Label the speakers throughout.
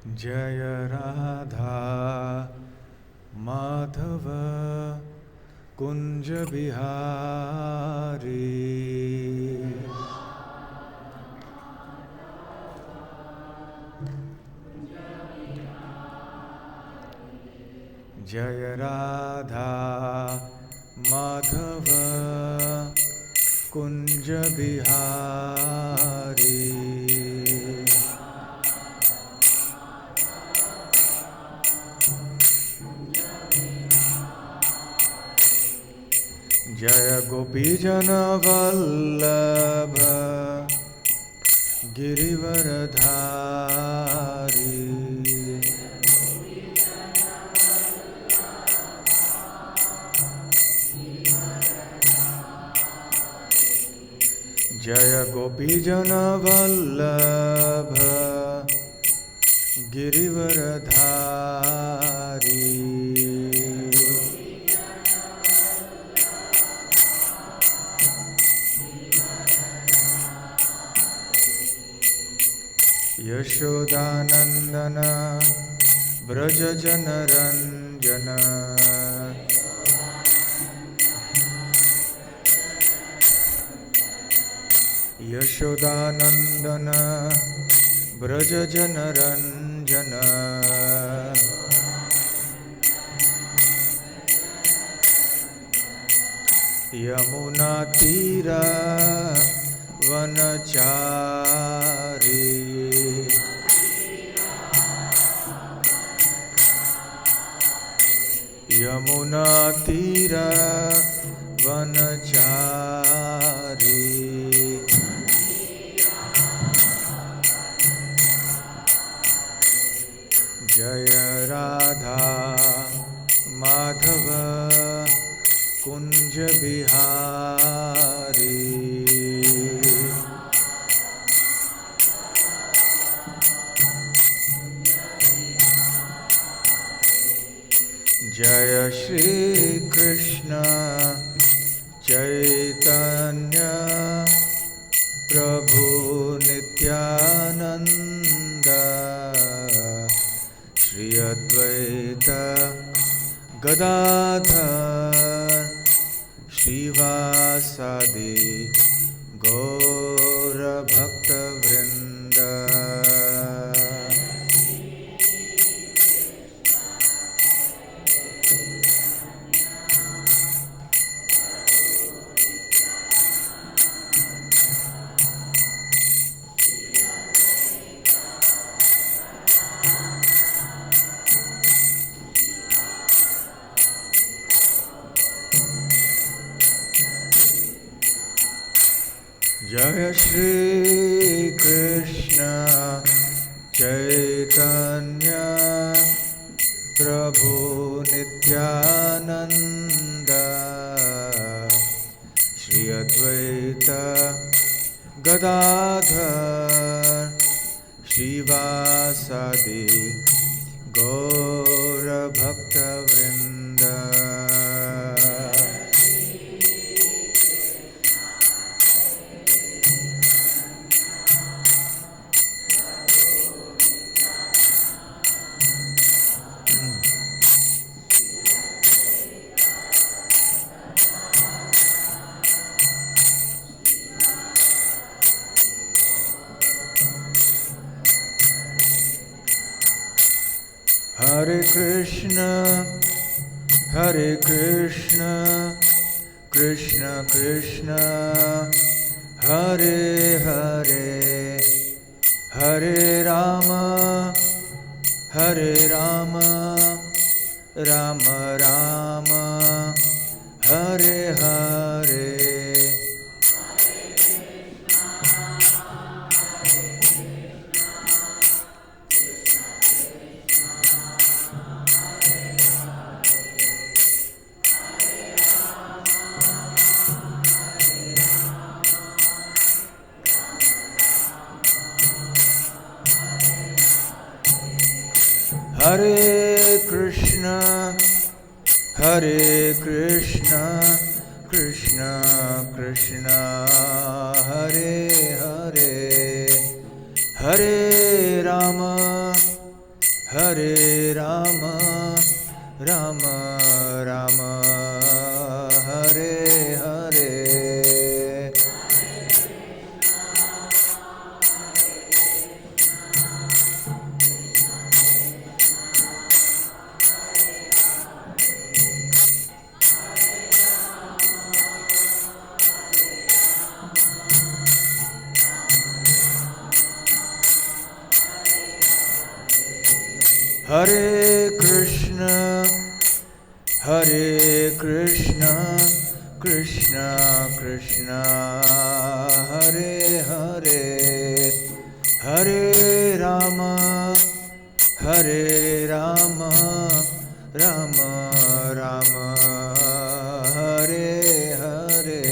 Speaker 1: जय राधा माधव कुंज बिहारी। जय राधा माधव कुंज बिहारी। जय गोपीजन वल्लभ गिरिवरधारी। जय गोपीजन वल्लभ गिरिवरधारी। यशोदानंदन ब्रज जनरंजन। यशोदानंदन ब्रज जनरंजन। यमुना तीरा वनचारी। यमुना तीरा वनचारी। जय राधा माधव कुंज बिहारी। जय श्री कृष्ण चैतन्य प्रभु नित्यानंद। श्री अद्वैत गदाधर श्रीवासादि गौर भक्त वृंद। जय श्री कृष्ण चैतन्य प्रभु नित्यानंद। श्री अद्वैत गदाधर श्रीवासादि गौर भक्त वृंद। Hare Krishna, Krishna Krishna, Hare Hare, Hare Rama, Rama Rama, Hare Hare. Hare Krishna, Krishna Krishna, Hare Hare, Hare Rama, Hare Rama, Rama Rama, Hare Hare. Hare Krishna, Hare Krishna, Krishna Krishna, Hare Hare, Hare Rama, Hare Rama, Rama Rama, Hare Hare.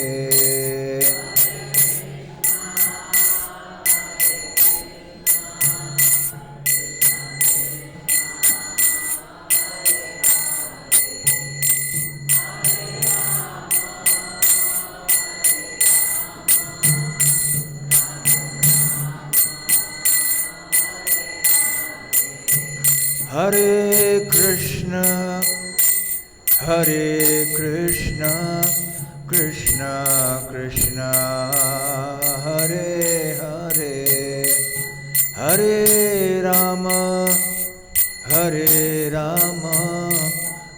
Speaker 1: Hare Krishna, Hare Krishna, Krishna Krishna, Hare Hare, Hare Rama, Hare Rama,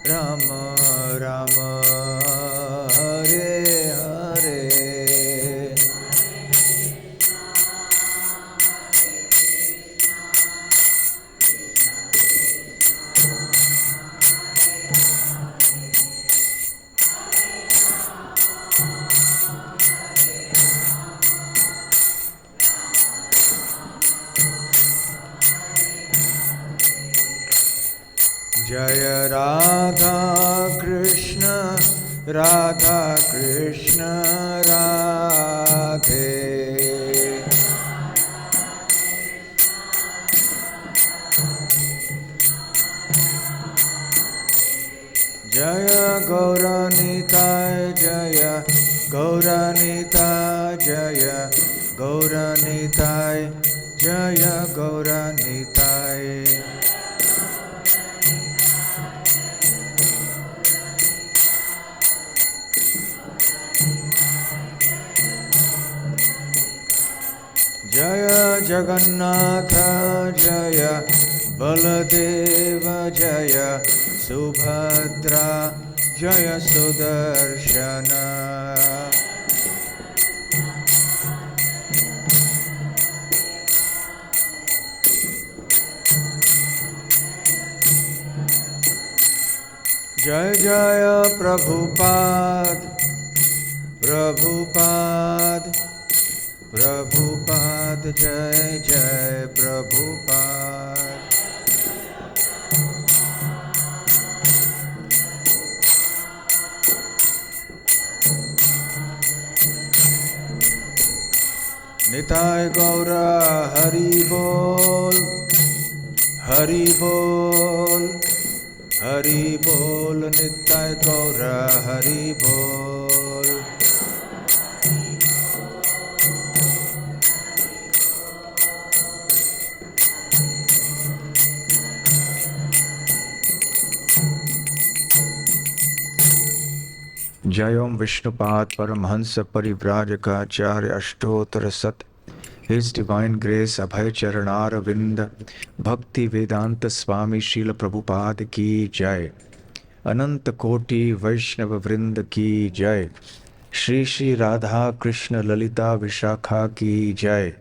Speaker 1: Rama Rama, Hare Hare. Jaya Radha Krishna, Radha Krishna Radhe. Jaya Gauranitai, Jaya Gauranitai, Jaya Gauranitai, Jaya Gauranitai. Jaya Jagannatha, Jaya Baladeva, Jaya Subhadra, Jaya Sudarshana. Jaya Jaya Prabhupada, Prabhupada, Prabhupada, Jai Jai Prabhupada. Nitai Gaura Hari Bol, Hari Bol, Hari Bol, Nitai Gaura Hari Bol. Jayom Vishnupad Paramhansa Parivrajakaacharya Ashtottara Sat. His Divine Grace Abhay Charanar Vinda Bhakti Vedanta Swami Srila Prabhupada Ki Jai. Ananta Koti Vaishnava Vrinda Ki Jai. Shri Shri Radha Krishna Lalita Vishakha Ki Jai.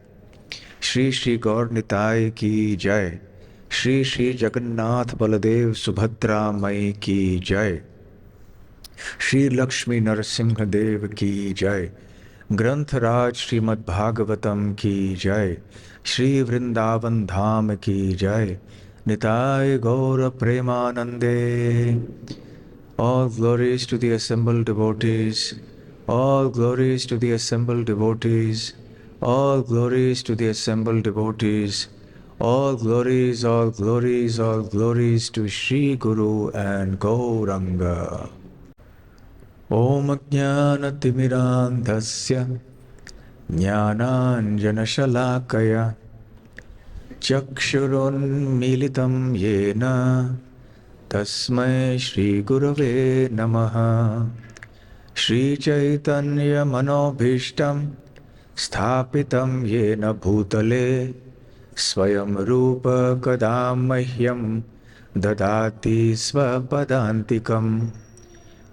Speaker 1: Shri Shri Gaur Nitai Ki Jai. Shri Shri Jagannath Baladev Subhadra Mai Ki Jai. Shri Lakshmi Narasimha Dev Ki Jai. Granth Raj Srimad Bhagavatam Ki Jai. Shri Vrindavan Dham Ki Jai. Nitai Gaura Premanande. All glories to the assembled devotees. All glories to the assembled devotees. All glories to the assembled devotees. All glories, all glories, all glories to Shri Guru and Gauranga. Om Jnanatimirandhasya Jnananjanashalakaya चक्षुरुन्मीलितं येन तस्मै श्रीगुरवे नमः। श्रीचैतन्यमनोभीष्टं स्थापितं येन भूतले स्वयं रूप कदा मह्यं ददाति स्वपदान्तिकम्।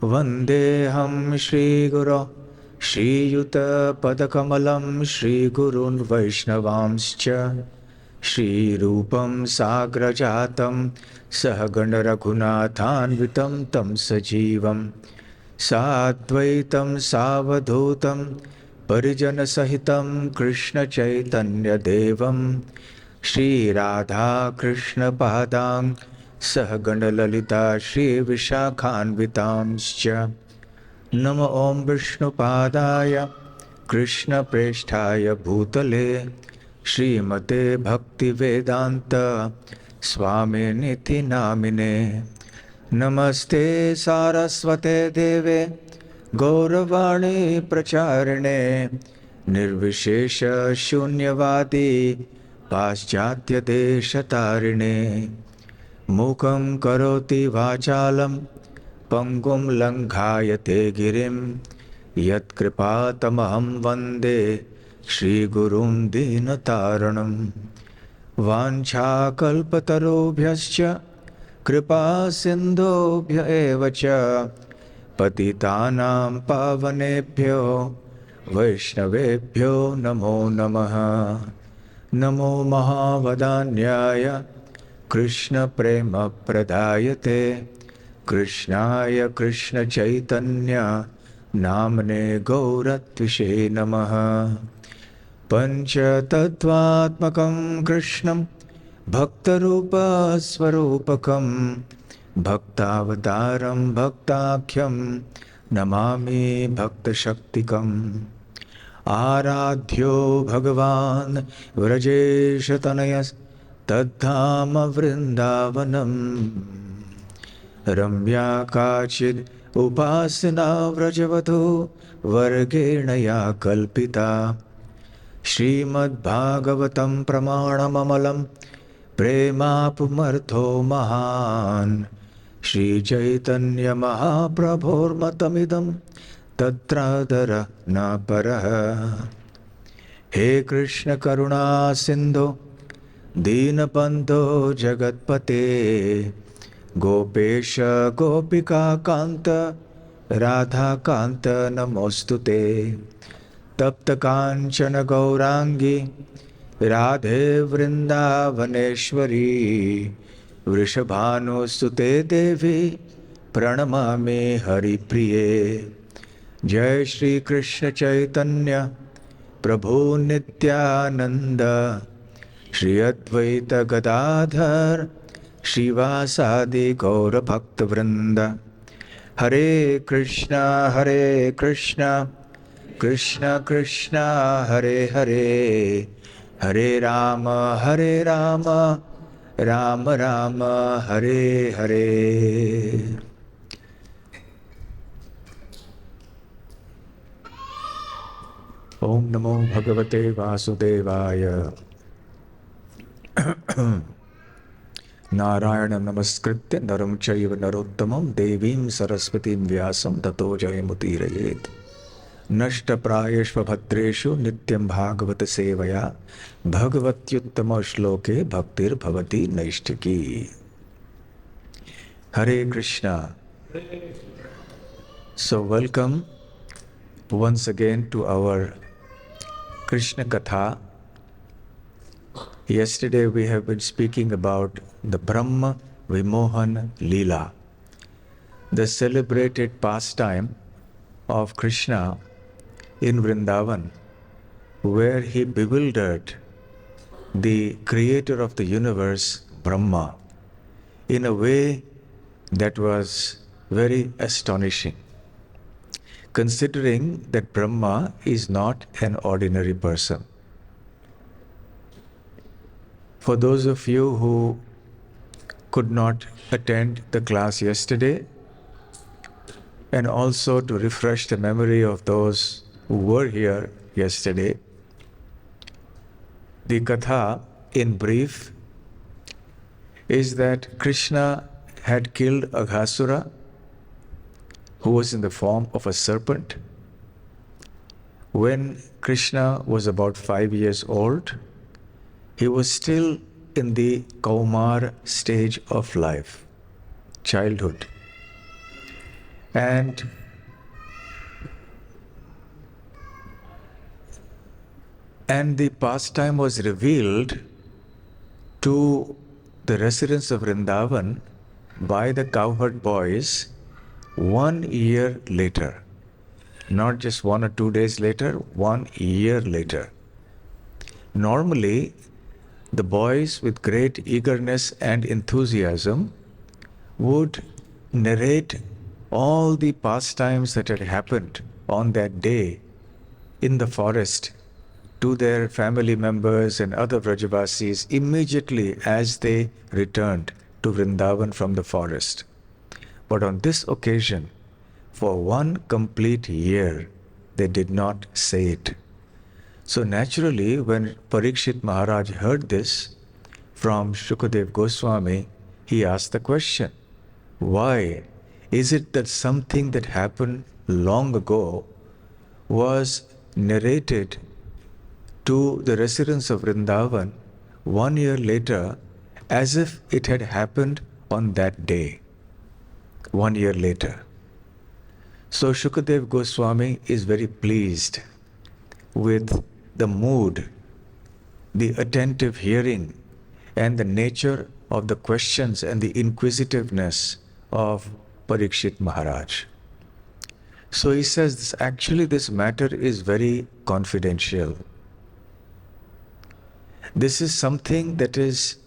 Speaker 1: वन्देऽहं श्रीगुरो श्रीयुतपदकमलं श्रीगुरून् वैष्णवांश्च श्रीरूपं साग्रजातं सहगणरघुनाथान्वितं तं सजीवं साद्वैतं सावधूतं परिजनसहितं कृष्णचैतन्यदेवं श्रीराधाकृष्णपादां सहगणललिता श्रीविशाखान्वितांश्च। नमो ॐ विष्णुपादाय कृष्णप्रेष्ठाय भूतले श्रीमते भक्तिवेदान्त स्वामिनिति नामिने। नमस्ते सारस्वते देवे गौरवाणी प्रचारिणे निर्विशेष शून्यवादी पाश्चात्यदेशतारिणे। मूकं करोति वाचालं पंगुं लङ्घायते गिरिं यत्कृपातमहं वन्दे श्रीगुरुं दीनतारणं। वाञ्छाकल्पतरुभ्यश्च कृपा सिन्धुभ्य एव च पतितानां पावनेभ्यो वैष्णवेभ्यो नमो नमः। नमो महावदान्याय कृष्णप्रेमप्रदायते कृष्णाय कृष्णचैतन्य नाम्ने गौरत्विषे नमः। पञ्चतत्त्वात्मकं कृष्णं भक्तरूपस्वरूपकं भक्तावतारं भक्ताख्यं नमामि भक्तशक्तिकम्। आराध्यो भगवान् व्रजेशतनयस्तद्धाम वृन्दावनम्। रम्या काचिद् उपासना व्रजवधू वर्गेण या कल्पिता। श्रीमद्भागवतं प्रमाणममलं प्रेमापुमर्थो महान्। श्रीचैतन्यमहाप्रभोर्मतमिदं तत्रादर न परः। हे कृष्ण करुणा सिन्धो दीनबन्धो जगत्पते गोपेश गोपिका कांत राधा कांत नमोस्तुते। तप्त कांचन गौरांगी राधे वृंदावनेश्वरी वृषभानुसुते देवी प्रणमामि हरिप्रिये। जय श्री कृष्ण चैतन्य प्रभु नित्यानंद श्री अद्वैत गदाधर श्रीवासादि गौर भक्त वृंद। हरे कृष्णा कृष्ण कृष्णा हरे हरे हरे राम राम राम हरे हरे। ओम नमो भगवते वासुदेवाय। नारायण नमस्कृत्य नरं चैव नरोत्तमं देवीं सरस्वतीं व्यासं ततो जयमुदीरयेत्। नष्टप्रायेषु भद्रेषु नित्यं भागवत सेवया भगवत्युत्तम श्लोके भक्तिर्भवति नैष्ठिकी। हरे Krishna. So welcome once again to our Krishna Katha. Yesterday we have been speaking about the Brahma Vimohana Lila, the celebrated pastime of Krishna in Vrindavan, where he bewildered the creator of the universe, Brahma, in a way that was very astonishing, considering that Brahma is not an ordinary person. For those of you who could not attend the class yesterday, and also to refresh the memory of those who were here yesterday, the Katha in brief, is that Krishna had killed Aghasura, who was in the form of a serpent. When Krishna was about 5 years old, he was still in the Kaumar stage of life, childhood. And the pastime was revealed to the residents of Vrindavan by the cowherd boys 1 year later. Not just 1 or 2 days later, 1 year later. Normally, the boys with great eagerness and enthusiasm would narrate all the pastimes that had happened on that day in the forest to their family members and other Vrajavasis immediately as they returned to Vrindavan from the forest. But on this occasion, for 1 complete year, they did not say it. So naturally, when Parikshit Maharaj heard this from Shukadev Goswami, he asked the question, why is it that something that happened long ago was narrated to the residents of Vrindavan 1 year later as if it had happened on that day, 1 year later? So Shukadev Goswami is very pleased with the mood, the attentive hearing, and the nature of the questions and the inquisitiveness of Parikshit Maharaj. So he says, actually this matter is very confidential. This is something that is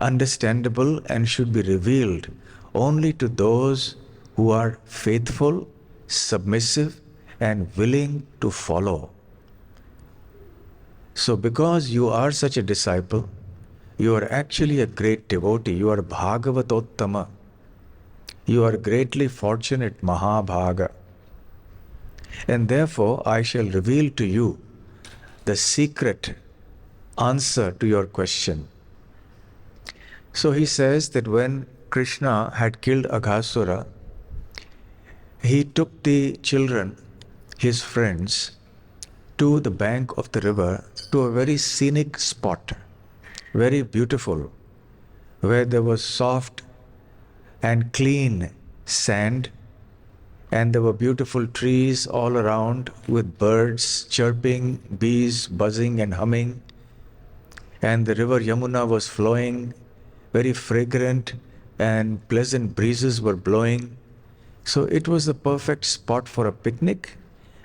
Speaker 1: understandable and should be revealed only to those who are faithful, submissive, and willing to follow. So because you are such a disciple, you are actually a great devotee, you are Bhagavatottama, you are greatly fortunate Mahabhaga. And therefore I shall reveal to you the secret answer to your question. So he says that when Krishna had killed Aghasura, he took the children, his friends, to the bank of the river, to a very scenic spot, very beautiful, where there was soft and clean sand, and there were beautiful trees all around with birds chirping, bees buzzing and humming, and the river Yamuna was flowing, very fragrant, and pleasant breezes were blowing. So it was the perfect spot for a picnic,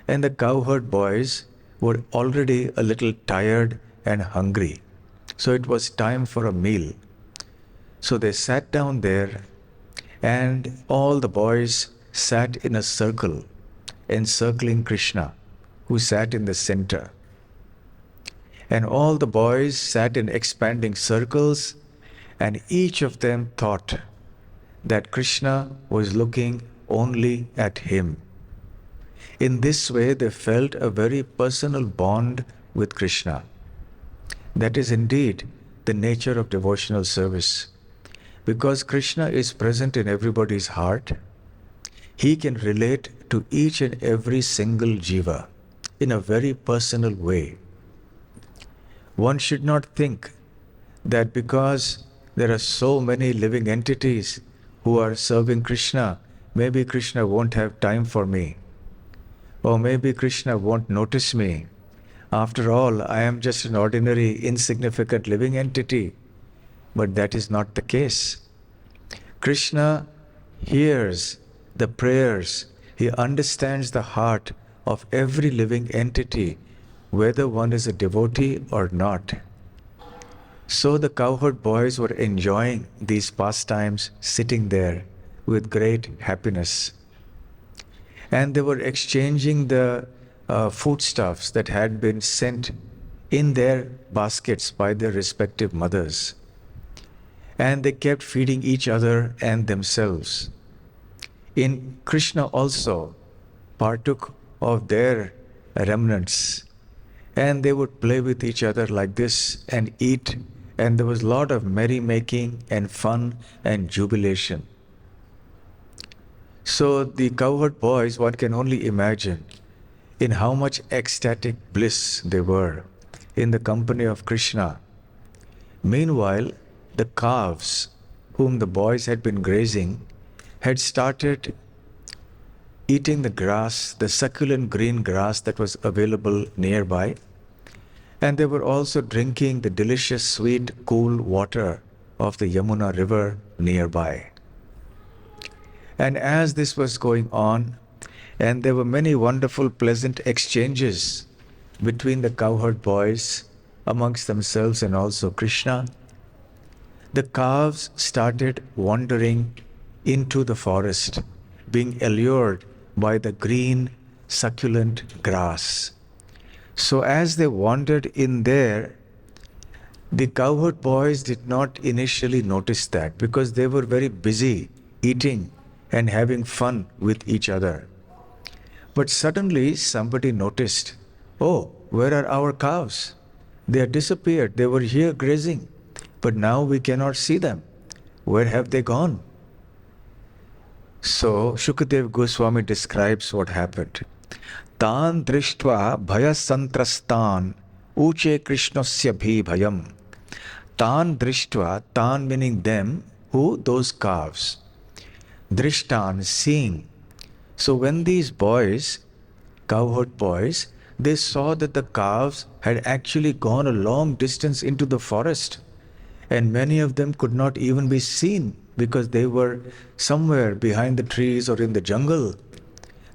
Speaker 1: and the cowherd boys were already a little tired and hungry. So it was time for a meal. So they sat down there, and all the boys sat in a circle, encircling Krishna, who sat in the center. And all the boys sat in expanding circles, and each of them thought that Krishna was looking only at him. In this way, they felt a very personal bond with Krishna. That is indeed the nature of devotional service. Because Krishna is present in everybody's heart, he can relate to each and every single jiva in a very personal way. One should not think that because there are so many living entities who are serving Krishna, maybe Krishna won't have time for me. Or maybe Krishna won't notice me. After all, I am just an ordinary, insignificant living entity. But that is not the case. Krishna hears the prayers. He understands the heart of every living entity, whether one is a devotee or not. So the cowherd boys were enjoying these pastimes, sitting there with great happiness. And they were exchanging the foodstuffs that had been sent in their baskets by their respective mothers. And they kept feeding each other and themselves. In Krishna also partook of their remnants, and they would play with each other like this and eat and there was a lot of merrymaking and fun and jubilation. So the cowherd boys, one can only imagine in how much ecstatic bliss they were in the company of Krishna. Meanwhile, the calves, whom the boys had been grazing, had started eating the grass, the succulent green grass that was available nearby, and they were also drinking the delicious, sweet, cool water of the Yamuna river nearby. And as this was going on, and there were many wonderful, pleasant exchanges between the cowherd boys amongst themselves and also Krishna, the calves started wandering into the forest, being allured by the green, succulent grass. So as they wandered in there, the cowherd boys did not initially notice that because they were very busy eating and having fun with each other. But suddenly somebody noticed, oh, where are our cows? They had disappeared. They were here grazing, but now we cannot see them. Where have they gone? So Shukadev Goswami describes what happened. Tan drishtva bhayasantrastan uche krishnasya bhi bhayam. Tan drishtva, tan meaning them, who? Those calves. Drishtan, seeing. So when these boys, cowherd boys, they saw that the calves had actually gone a long distance into the forest, and many of them could not even be seen because they were somewhere behind the trees or in the jungle.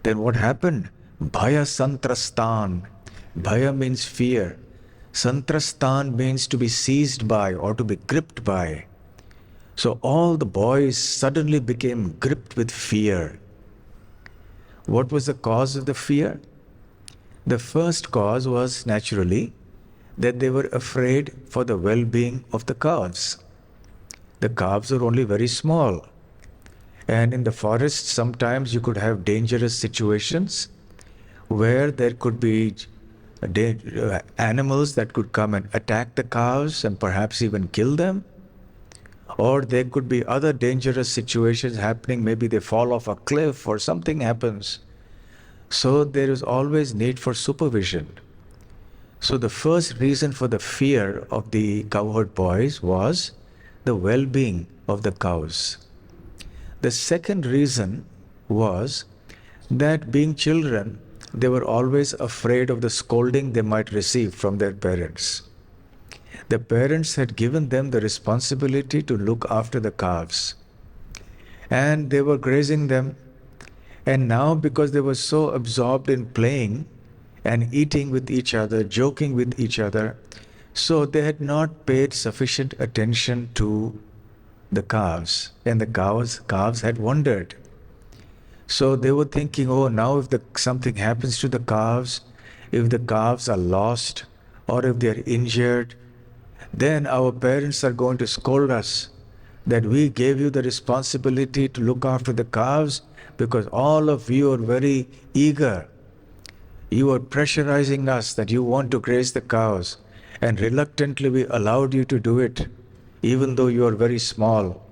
Speaker 1: Then what happened? Bhaya santrastan. Bhaya means fear. Santrastan means to be seized by or to be gripped by. So all the boys suddenly became gripped with fear. What was the cause of the fear? The first cause was naturally that they were afraid for the well-being of the calves. The calves are only very small. And in the forest, sometimes you could have dangerous situations where there could be animals that could come and attack the calves and perhaps even kill them. Or there could be other dangerous situations happening. Maybe they fall off a cliff or something happens. So there is always need for supervision. So the first reason for the fear of the cowherd boys was the well-being of the cows. The second reason was that being children, they were always afraid of the scolding they might receive from their parents. The parents had given them the responsibility to look after the calves, and they were grazing them. And now, because they were so absorbed in playing and eating with each other, joking with each other, so they had not paid sufficient attention to the calves, and the calves had wandered. So they were thinking, oh, now if something happens to the calves, if the calves are lost or if they are injured, then our parents are going to scold us that we gave you the responsibility to look after the calves because all of you are very eager. You are pressurizing us that you want to graze the cows, and reluctantly we allowed you to do it, even though you are very small.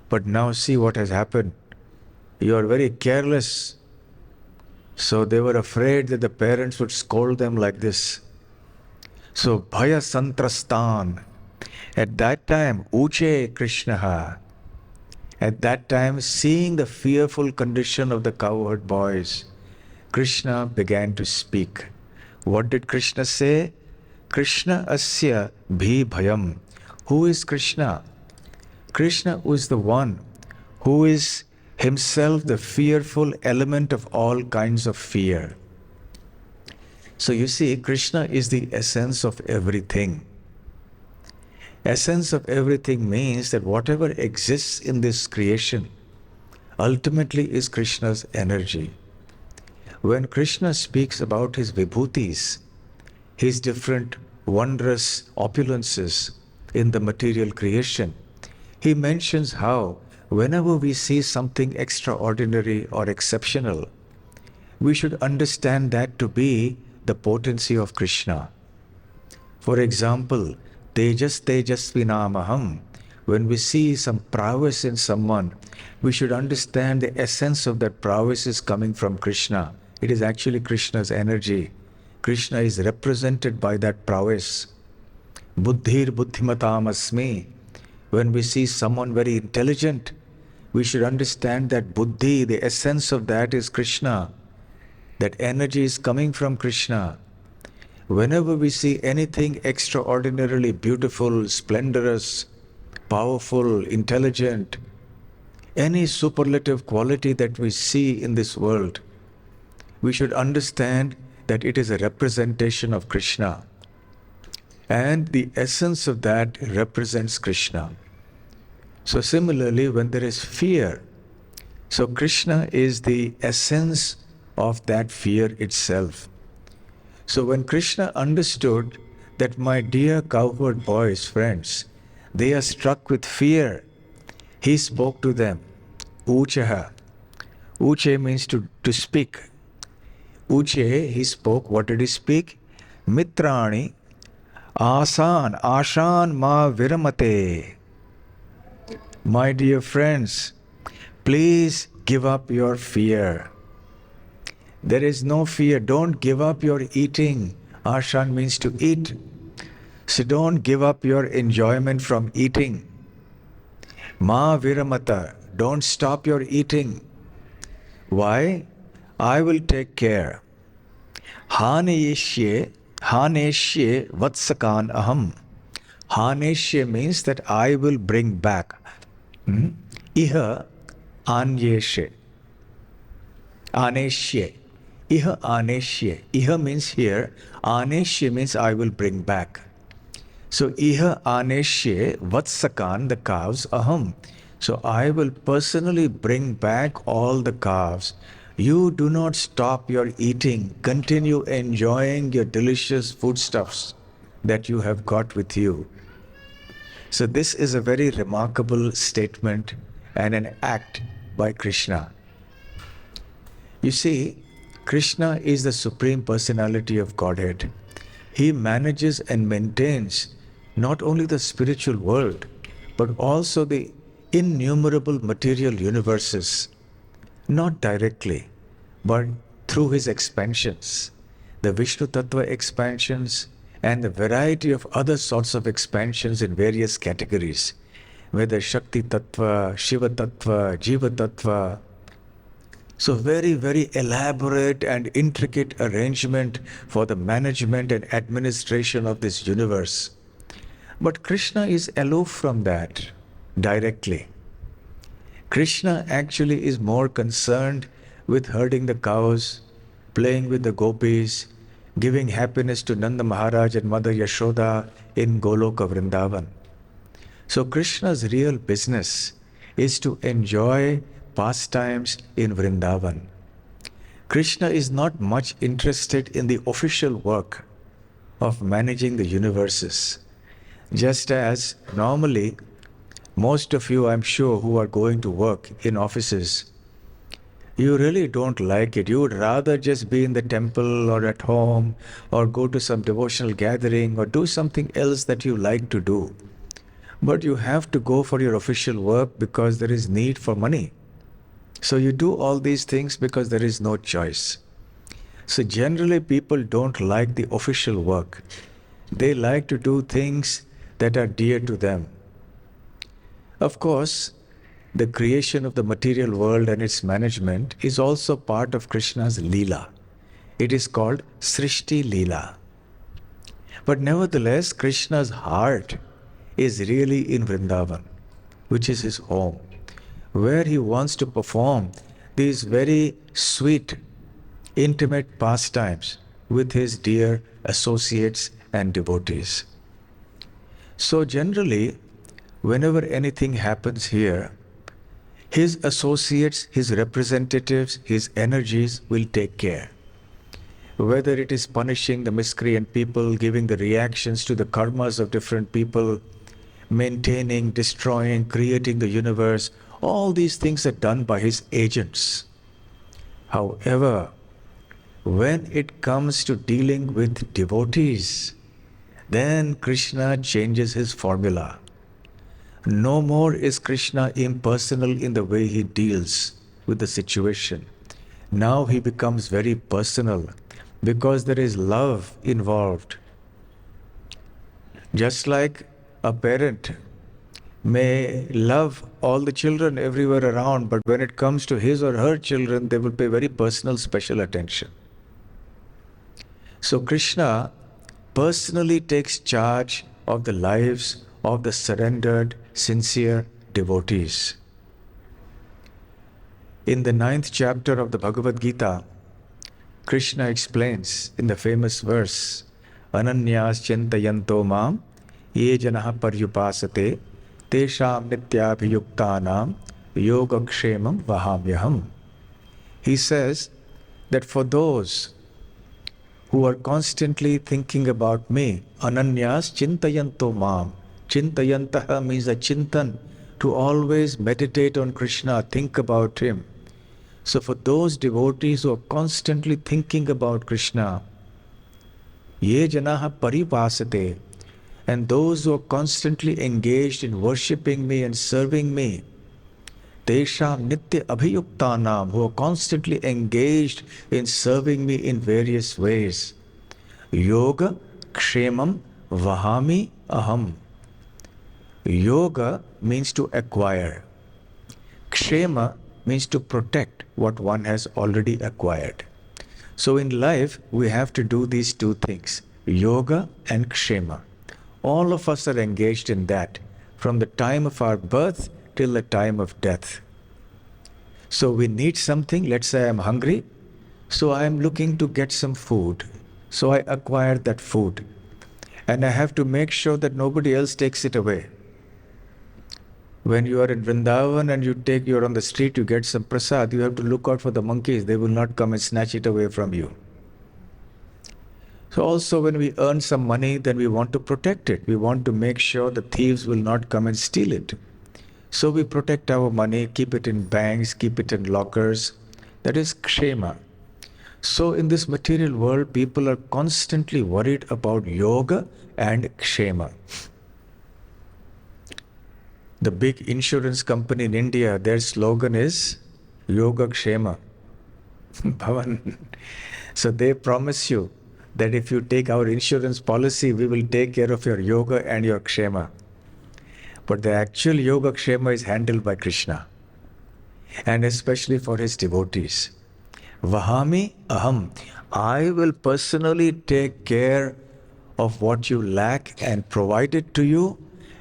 Speaker 1: But now see what has happened. You are very careless. So they were afraid that the parents would scold them like this. So bhaya santrastan. At that time, uche Krishna. At that time, seeing the fearful condition of the cowherd boys, Krishna began to speak. What did Krishna say? Krishna asya bhi bhayam. Who is Krishna? Krishna is the one who is himself the fearful element of all kinds of fear. So you see, Krishna is the essence of everything. Essence of everything means that whatever exists in this creation ultimately is Krishna's energy. When Krishna speaks about his vibhutis, his different wondrous opulences in the material creation, he mentions how whenever we see something extraordinary or exceptional, we should understand that to be the potency of Krishna. For example, Tejas tejasvinamaham. When we see some prowess in someone, we should understand the essence of that prowess is coming from Krishna. It is actually Krishna's energy. Krishna is represented by that prowess. Buddhir buddhimatam asmi. When we see someone very intelligent, we should understand that buddhi, the essence of that is Krishna. That energy is coming from Krishna. Whenever we see anything extraordinarily beautiful, splendorous, powerful, intelligent, any superlative quality that we see in this world, we should understand that it is a representation of Krishna. And the essence of that represents Krishna. So similarly, when there is fear, so Krishna is the essence of that fear itself. So when Krishna understood that my dear cowherd boys, friends, they are struck with fear, he spoke to them. Uchaha. Uche means to speak. Uche, he spoke. What did he speak? Mitrani, ashan ma viramate. My dear friends, please give up your fear. There is no fear. Don't give up your eating. Ashan means to eat. So don't give up your enjoyment from eating. Ma viramata. Don't stop your eating. Why? I will take care. Haneshye vatsakan aham. Haneshye means that I will bring back. Iha anyeshe. Aneshye. Iha aneshye. Iha means here. Aneshye means I will bring back. So iha aneshye vatsakan, the calves, aham. So I will personally bring back all the calves. You do not stop your eating. Continue enjoying your delicious foodstuffs that you have got with you. So this is a very remarkable statement and an act by Krishna. You see, Krishna is the Supreme Personality of Godhead. He manages and maintains not only the spiritual world, but also the innumerable material universes, not directly, but through his expansions, the Vishnu Tattva expansions and the variety of other sorts of expansions in various categories, whether Shakti Tattva, Shiva Tattva, Jiva Tattva. So very, very elaborate and intricate arrangement for the management and administration of this universe. But Krishna is aloof from that directly. Krishna actually is more concerned with herding the cows, playing with the gopis, giving happiness to Nanda Maharaj and Mother Yashoda in Goloka Vrindavan. So Krishna's real business is to enjoy pastimes in Vrindavan. Krishna is not much interested in the official work of managing the universes. Just as normally, most of you, I'm sure, who are going to work in offices, you really don't like it. You would rather just be in the temple or at home or go to some devotional gathering or do something else that you like to do. But you have to go for your official work because there is need for money. So you do all these things because there is no choice. So generally people don't like the official work. They like to do things that are dear to them. Of course, the creation of the material world and its management is also part of Krishna's Lila. It is called Srishti Lila. But nevertheless, Krishna's heart is really in Vrindavan, which is his home, where he wants to perform these very sweet, intimate pastimes with his dear associates and devotees. So generally, whenever anything happens here, his associates, his representatives, his energies will take care. Whether it is punishing the miscreant people, giving the reactions to the karmas of different people, maintaining, destroying, creating the universe, all these things are done by his agents. However, when it comes to dealing with devotees, then Krishna changes his formula. No more is Krishna impersonal in the way he deals with the situation. Now he becomes very personal because there is love involved. Just like a parent may love all the children everywhere around, but when it comes to his or her children, they will pay very personal, special attention. So Krishna personally takes charge of the lives of the surrendered, sincere devotees. In the 9th chapter of the Bhagavad Gita, Krishna explains in the famous verse, Ananyas chintayanto mam, ye janaha paryupasate, tesham nityabhiyuktanam, yogakshemam vahamyaham. He says that for those who are constantly thinking about me, Ananyas chintayanto mam. Chintayantaha means a chintan, to always meditate on Krishna, think about him. So for those devotees who are constantly thinking about Krishna, ye janaha paripasate, and those who are constantly engaged in worshipping me and serving me, tesham nitya abhiyuktanam, who are constantly engaged in serving me in various ways, yoga kshemam vahami aham. Yoga means to acquire. Kshema means to protect what one has already acquired. So in life, we have to do these two things, yoga and kshema. All of us are engaged in that from the time of our birth till the time of death. So we need something, let's say I'm hungry, so I'm looking to get some food. So I acquire that food. And I have to make sure that nobody else takes it away. When you are in Vrindavan and you're on the street, you get some prasad, you have to look out for the monkeys. They will not come and snatch it away from you. So also when we earn some money, then we want to protect it. We want to make sure the thieves will not come and steal it. So we protect our money, keep it in banks, keep it in lockers. That is kshema. So in this material world, people are constantly worried about yoga and kshema. The big insurance company in India, their slogan is Yoga Kshema. Bhavan. So they promise you that if you take our insurance policy, we will take care of your yoga and your kshema. But the actual yoga kshema is handled by Krishna, and especially for his devotees. Vahami aham. I will personally take care of what you lack and provide it to you,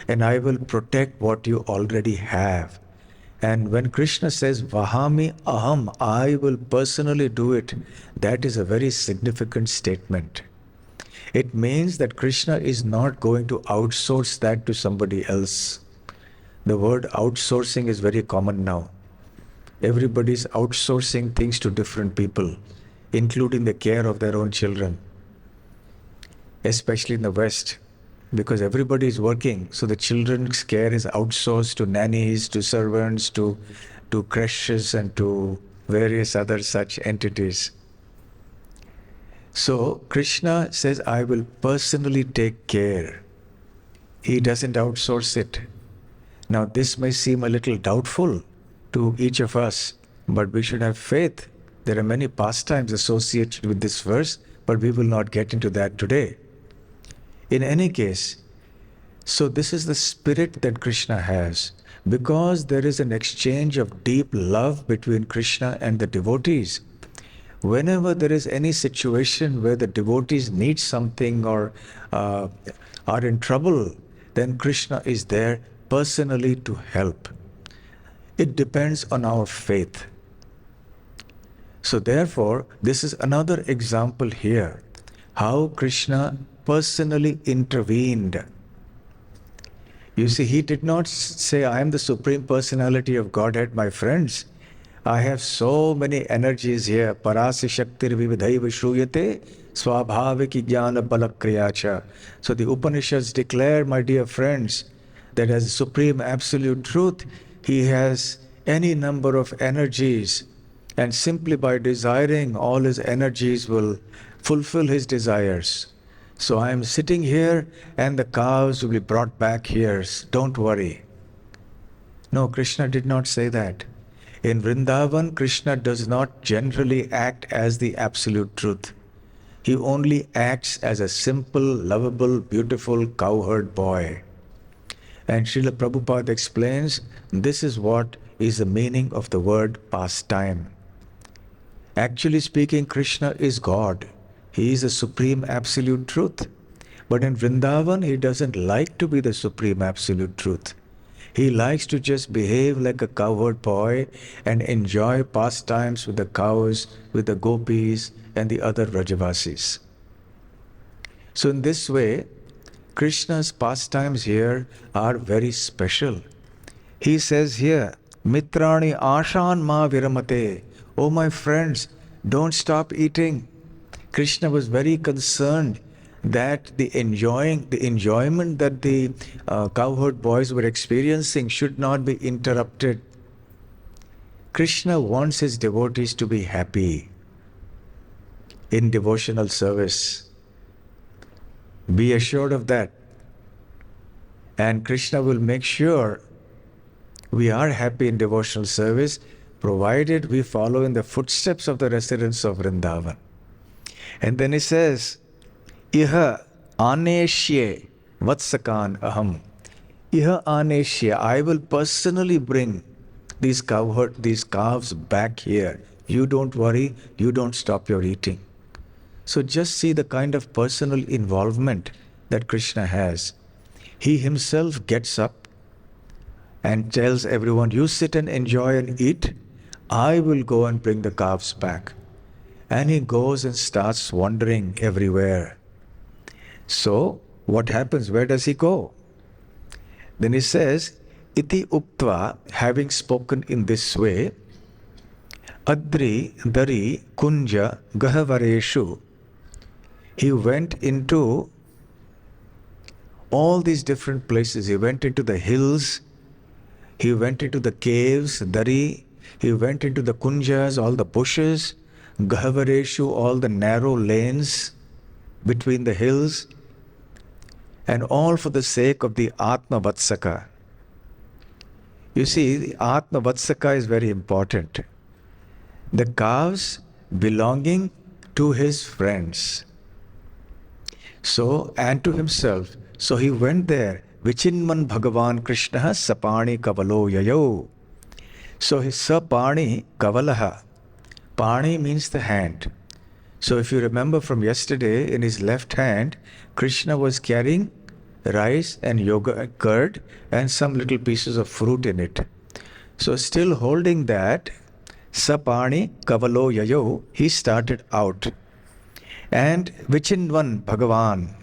Speaker 1: and I will protect what you already have. And when Krishna says, Vahami aham, I will personally do it, that is a very significant statement. It means that Krishna is not going to outsource that to somebody else. The word outsourcing is very common now. Everybody is outsourcing things to different people, including the care of their own children, especially in the West. Because everybody is working, so the children's care is outsourced to nannies, to servants, to creches, and to various other such entities. So Krishna says, I will personally take care. He doesn't outsource it. Now this may seem a little doubtful to each of us, but we should have faith. There are many pastimes associated with this verse, but we will not get into that today. In any case, so this is the spirit that Krishna has. Because there is an exchange of deep love between Krishna and the devotees, whenever there is any situation where the devotees need something or are in trouble, then Krishna is there personally to help. It depends on our faith. So therefore, this is another example here, how Krishna personally intervened. You see, he did not say, I am the Supreme Personality of Godhead, my friends. I have so many energies here. Parasi Shaktir Vividhaiva Shruyate Swabhaviki Jnana Balakriyacha. So the Upanishads declare, my dear friends, that as Supreme Absolute Truth, he has any number of energies. And simply by desiring, all his energies will fulfill his desires. So I am sitting here and the cows will be brought back here. Don't worry. No, Krishna did not say that. In Vrindavan, Krishna does not generally act as the absolute truth. He only acts as a simple, lovable, beautiful cowherd boy. And Srila Prabhupada explains this is what is the meaning of the word pastime. Actually speaking, Krishna is God. He is the supreme absolute truth. But in Vrindavan, he doesn't like to be the supreme absolute truth. He likes to just behave like a cowherd boy and enjoy pastimes with the cows, with the gopis, and the other Vrajavasis. So in this way, Krishna's pastimes here are very special. He says here, Mitrani ashan ma viramate. Oh my friends, don't stop eating. Krishna was very concerned that the enjoyment that the cowherd boys were experiencing should not be interrupted. Krishna wants his devotees to be happy in devotional service. Be assured of that. And Krishna will make sure we are happy in devotional service, provided we follow in the footsteps of the residents of Vrindavan. And then he says, Iha aneshye vatsakan aham. Iha aneshye, I will personally bring these calves back here. You don't worry, you don't stop your eating. So just see the kind of personal involvement that Krishna has. He himself gets up and tells everyone, you sit and enjoy and eat. I will go and bring the calves back. And he goes and starts wandering everywhere. So what happens? Where does he go? Then he says, Iti Uktva, having spoken in this way, Adri Dari Kunja Gahavareshu, he went into all these different places. He went into the hills, he went into the caves, Dari, he went into the kunjas, all the bushes, Gahavareshu, all the narrow lanes between the hills, and all for the sake of the Atma Vatsaka. You see, the Atma Vatsaka is very important. The calves belonging to his friends. So, and to himself. So he went there. Vichinman Bhagavan Krishna Sapani Kavalo Yayo. So his Sapani Kavalaha. Pani means the hand. So if you remember from yesterday, in his left hand, Krishna was carrying rice and yogurt curd and some little pieces of fruit in it. So still holding that, Sapani Kavalo Yayo, he started out. And Vichinvan Bhagavan.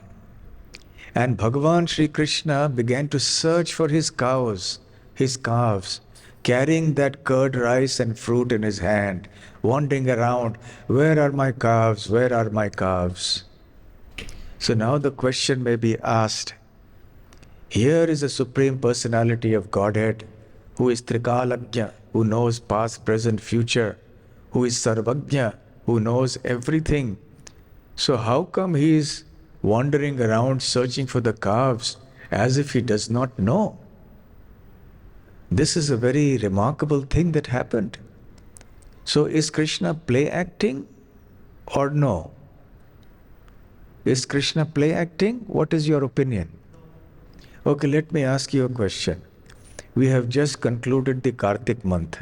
Speaker 1: And Bhagavan Sri Krishna began to search for his cows, his calves, carrying that curd rice and fruit in his hand, wandering around, where are my calves, where are my calves? So now the question may be asked, here is the Supreme Personality of Godhead, who is Trikalagnya, who knows past, present, future, who is Sarvagnya, who knows everything. So how come he is wandering around searching for the calves as if he does not know? This is a very remarkable thing that happened. So is Krishna play acting or no? Is Krishna play acting? What is your opinion? Okay, let me ask you a question. We have just concluded the Kartik month.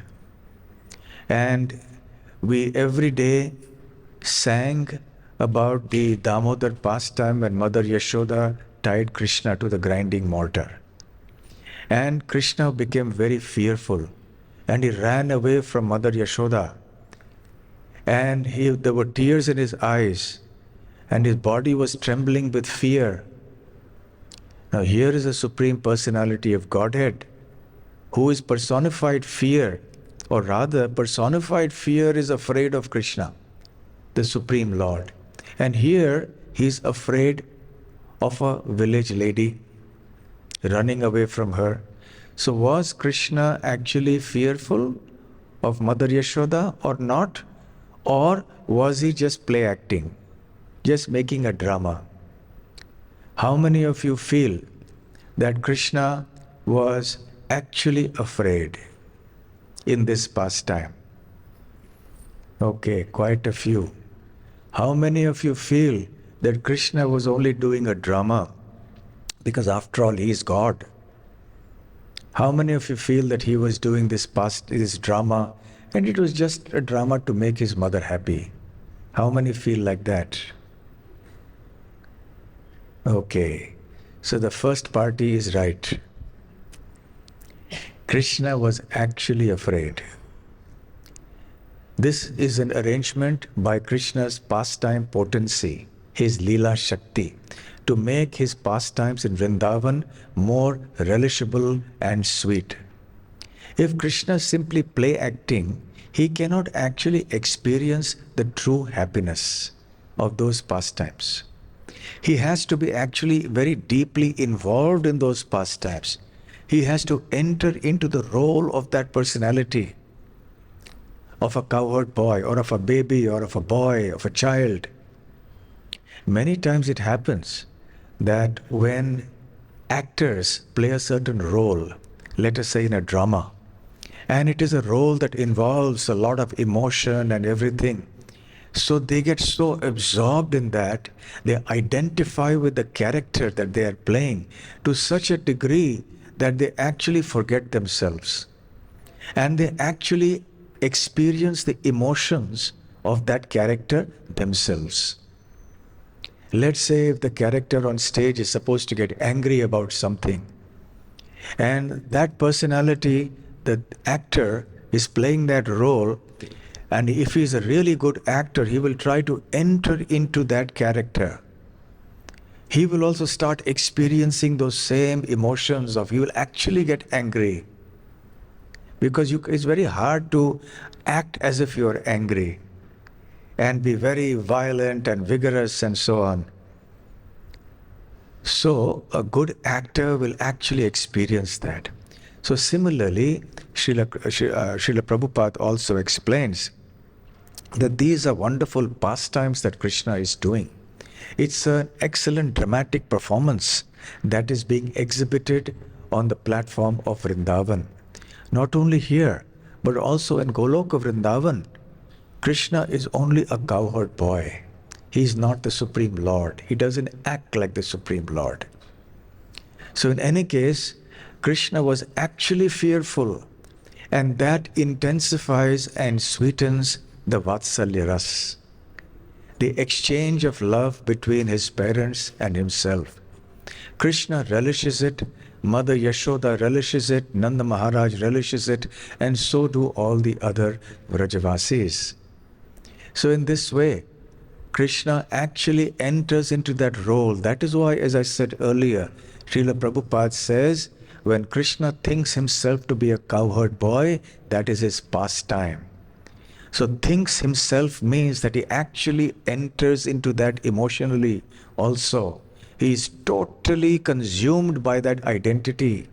Speaker 1: And we every day sang about the Damodar pastime when Mother Yashoda tied Krishna to the grinding mortar. And Krishna became very fearful and he ran away from Mother Yashoda. And there were tears in his eyes and his body was trembling with fear. Now here is the Supreme Personality of Godhead who is personified fear, or rather personified fear is afraid of Krishna, the Supreme Lord. And here he is afraid of a village lady, running away from her. So was Krishna actually fearful of Mother Yashoda or not? Or was he just play acting, just making a drama? How many of you feel that Krishna was actually afraid in this pastime? Okay, quite a few. How many of you feel that Krishna was only doing a drama because after all he is God? How many of you feel that he was doing this drama and it was just a drama to make his mother happy? How many feel like that? Okay, so the first party is right. Krishna was actually afraid. This is an arrangement by Krishna's pastime potency, his Lila Shakti, to make his pastimes in Vrindavan more relishable and sweet. If Krishna simply play acting, he cannot actually experience the true happiness of those pastimes. He has to be actually very deeply involved in those pastimes. He has to enter into the role of that personality, of a cowherd boy, or of a baby, or of a boy, of a child. Many times it happens that when actors play a certain role, let us say in a drama, and it is a role that involves a lot of emotion and everything, so they get so absorbed in that, they identify with the character that they are playing to such a degree that they actually forget themselves. And they actually experience the emotions of that character themselves. Let's say if the character on stage is supposed to get angry about something, and that personality, the actor, is playing that role, and if he's a really good actor, he will try to enter into that character. He will also start experiencing those same emotions of, he will actually get angry. Because it's very hard to act as if you're angry and be very violent and vigorous and so on. So a good actor will actually experience that. So similarly, Srila Prabhupada also explains that these are wonderful pastimes that Krishna is doing. It's an excellent dramatic performance that is being exhibited on the platform of Vrindavan. Not only here, but also in Goloka Vrindavan, Krishna is only a cowherd boy. He is not the Supreme Lord. He doesn't act like the Supreme Lord. So in any case, Krishna was actually fearful, and that intensifies and sweetens the Vatsalya Ras, the exchange of love between his parents and himself. Krishna relishes it, Mother Yashoda relishes it, Nanda Maharaj relishes it, and so do all the other Vrajavasis. So in this way, Krishna actually enters into that role. That is why, as I said earlier, Srila Prabhupada says, when Krishna thinks himself to be a cowherd boy, that is his pastime. So thinks himself means that he actually enters into that emotionally also. He is totally consumed by that identity.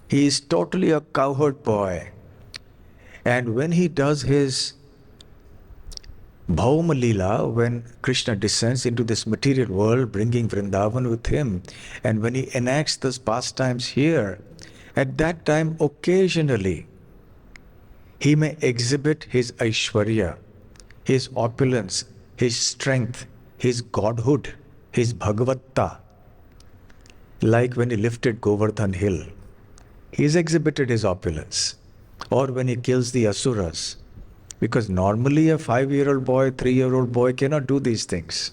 Speaker 1: He is totally a cowherd boy. And when he does his Bhauma Lila, when Krishna descends into this material world, bringing Vrindavan with him, and when he enacts those pastimes here, at that time, occasionally, he may exhibit his Aishwarya, his opulence, his strength, his godhood, his Bhagavatta, like when he lifted Govardhan hill. He's exhibited his opulence. Or when he kills the Asuras. Because normally a 5-year-old boy, 3-year-old boy cannot do these things.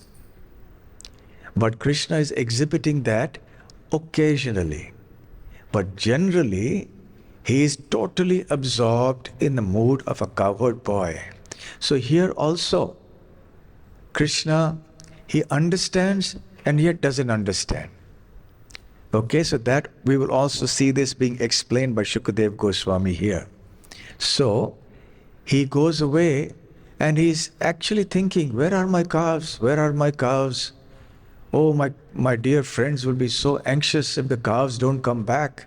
Speaker 1: But Krishna is exhibiting that occasionally. But generally, he is totally absorbed in the mood of a cowherd boy. So here also, Krishna, he understands and yet doesn't understand. Okay, so that we will also see this being explained by Shukadev Goswami here. So, he goes away and he's actually thinking, where are my calves? Where are my calves? Oh, my dear friends will be so anxious if the calves don't come back.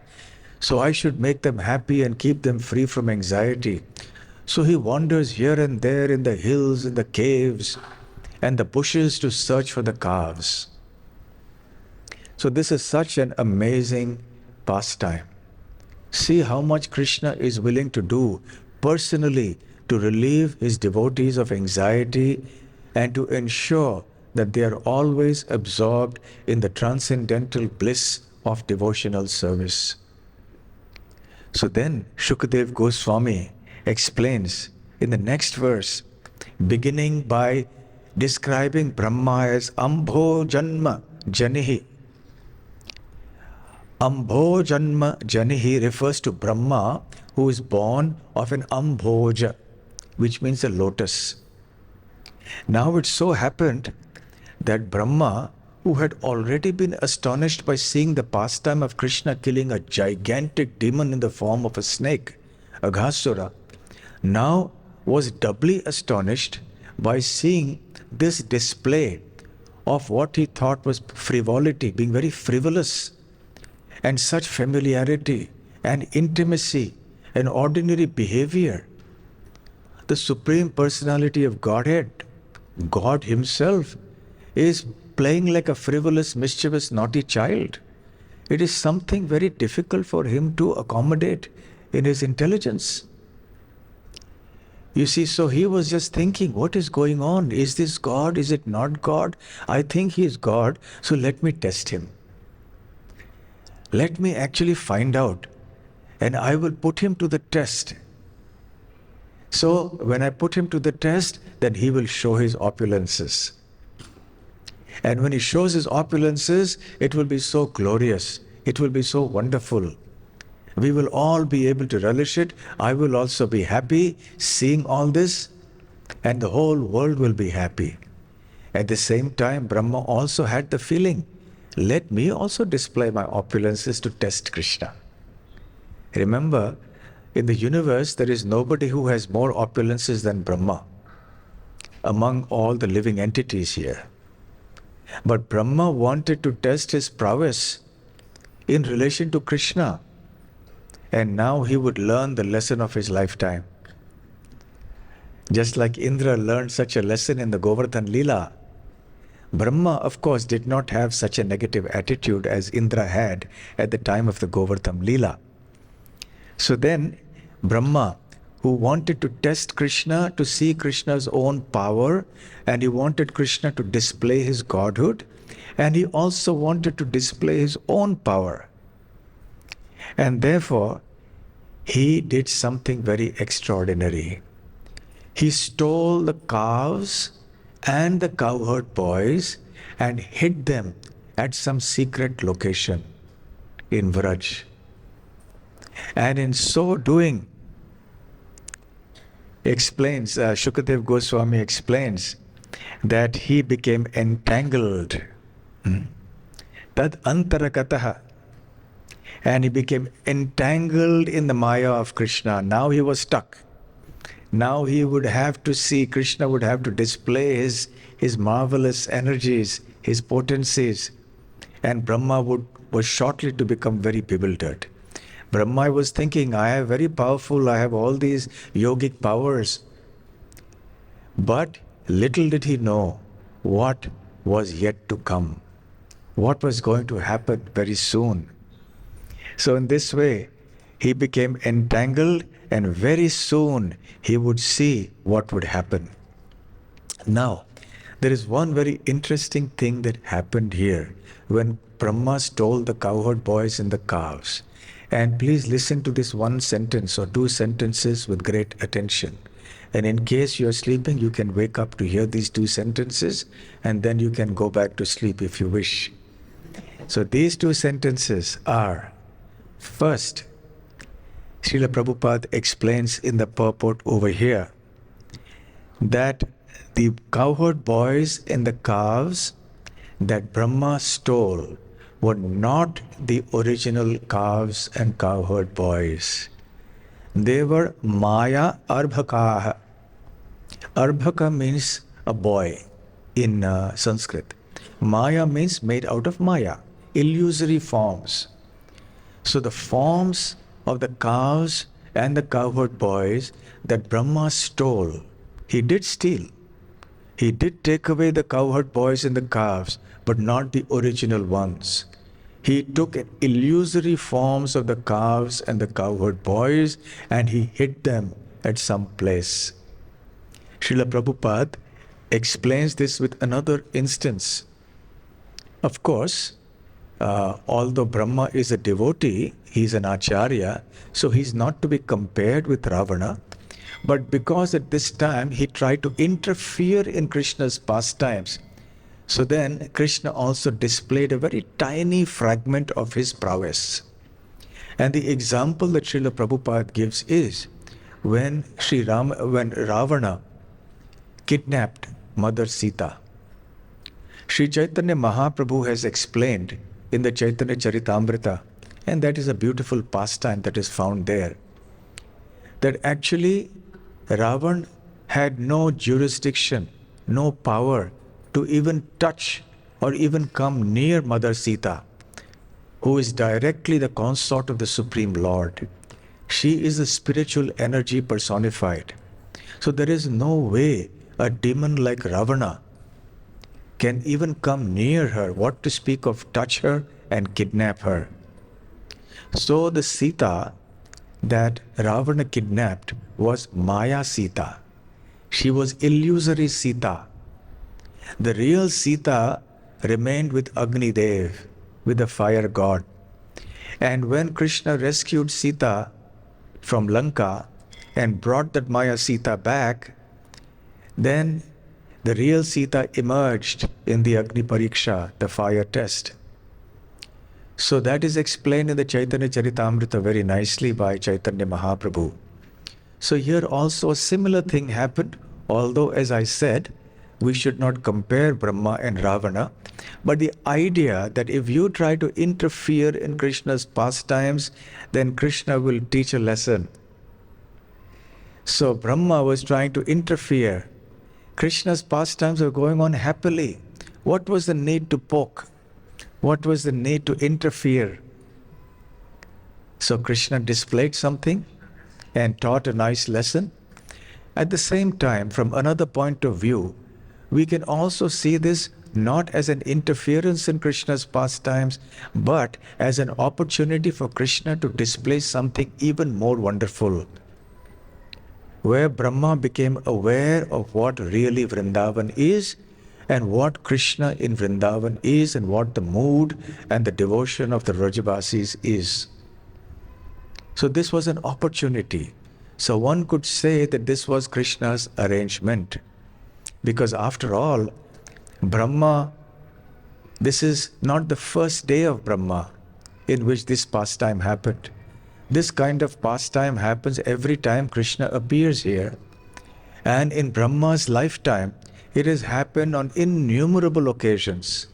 Speaker 1: So I should make them happy and keep them free from anxiety. So he wanders here and there in the hills, in the caves, and the bushes to search for the calves. So this is such an amazing pastime. See how much Krishna is willing to do personally to relieve his devotees of anxiety and to ensure that they are always absorbed in the transcendental bliss of devotional service. So then Shukadev Goswami explains in the next verse, beginning by describing Brahma as Ambho Janma Janihi. Ambho Janma Janihi refers to Brahma, who is born of an Ambhoja, which means a lotus. Now it so happened that Brahma, who had already been astonished by seeing the pastime of Krishna killing a gigantic demon in the form of a snake, Aghasura, now was doubly astonished by seeing this display of what he thought was frivolity, being very frivolous, and such familiarity and intimacy and ordinary behavior. The Supreme Personality of Godhead, God Himself, is playing like a frivolous, mischievous, naughty child. It is something very difficult for Him to accommodate in His intelligence. You see, so he was just thinking, what is going on? Is this God? Is it not God? I think He is God, so let me test Him. Let me actually find out, and I will put him to the test. So when I put him to the test, then he will show his opulences. And when he shows his opulences, it will be so glorious. It will be so wonderful. We will all be able to relish it. I will also be happy seeing all this, and the whole world will be happy. At the same time, Brahma also had the feeling, let me also display my opulences to test Krishna. Remember, in the universe, there is nobody who has more opulences than Brahma among all the living entities here. But Brahma wanted to test his prowess in relation to Krishna, and now he would learn the lesson of his lifetime. Just like Indra learned such a lesson in the Govardhan Lila, Brahma, of course, did not have such a negative attitude as Indra had at the time of the Govardhan Lila. So then, Brahma, who wanted to test Krishna to see Krishna's own power, and he wanted Krishna to display his godhood, and he also wanted to display his own power. And therefore, he did something very extraordinary. He stole the calves and the cowherd boys and hid them at some secret location in Vraj. And in so doing, Shukadev Goswami explains that he became entangled. Tad antarakataha. And he became entangled in the Maya of Krishna. Now he was stuck. Now he would have to see, Krishna would have to display his marvelous energies, his potencies. And Brahma was shortly to become very bewildered. Brahma was thinking, I am very powerful, I have all these yogic powers. But little did he know what was yet to come, what was going to happen very soon. So in this way, he became entangled, and very soon he would see what would happen. Now, there is one very interesting thing that happened here when Brahma stole the cowherd boys and the calves. And please listen to this one sentence or two sentences with great attention. And in case you are sleeping, you can wake up to hear these two sentences, and then you can go back to sleep if you wish. So these two sentences are, first, Srila Prabhupada explains in the purport over here that the cowherd boys and the calves that Brahma stole were not the original calves and cowherd boys. They were Maya Arbhakaha. Arbhaka means a boy in Sanskrit. Maya means made out of Maya, illusory forms. So the forms of the calves and the cowherd boys that Brahma stole, he did steal. He did take away the cowherd boys and the calves, but not the original ones. He took illusory forms of the calves and the cowherd boys and he hid them at some place. Srila Prabhupada explains this with another instance. Of course, although Brahma is a devotee, he's an acharya, so he's not to be compared with Ravana. But because at this time he tried to interfere in Krishna's pastimes, so then Krishna also displayed a very tiny fragment of his prowess. And the example that Srila Prabhupada gives is when Ravana kidnapped Mother Sita. Sri Chaitanya Mahaprabhu has explained in the Chaitanya Charitamrita, and that is a beautiful pastime that is found there, that actually Ravan had no jurisdiction, no power to even touch or even come near Mother Sita, who is directly the consort of the Supreme Lord. She is a spiritual energy personified. So there is no way a demon like Ravana can even come near her, what to speak of touch her and kidnap her. So the Sita that Ravana kidnapped was Maya Sita. She was illusory Sita. The real Sita remained with Agni Dev, with the fire god. And when Krishna rescued Sita from Lanka and brought that Maya Sita back, then the real Sita emerged in the Agni Pariksha, the fire test. So that is explained in the Chaitanya Charitamrita very nicely by Chaitanya Mahaprabhu. So here also a similar thing happened, although as I said, we should not compare Brahma and Ravana. But the idea that if you try to interfere in Krishna's pastimes, then Krishna will teach a lesson. So Brahma was trying to interfere. Krishna's pastimes were going on happily. What was the need to poke? What was the need to interfere? So Krishna displayed something and taught a nice lesson. At the same time, from another point of view, we can also see this not as an interference in Krishna's pastimes, but as an opportunity for Krishna to display something even more wonderful, where Brahma became aware of what really Vrindavan is and what Krishna in Vrindavan is and what the mood and the devotion of the Vrajavasis is. So this was an opportunity. So one could say that this was Krishna's arrangement. Because after all, Brahma, this is not the first day of Brahma in which this pastime happened. This kind of pastime happens every time Krishna appears here. And in Brahma's lifetime, it has happened on innumerable occasions.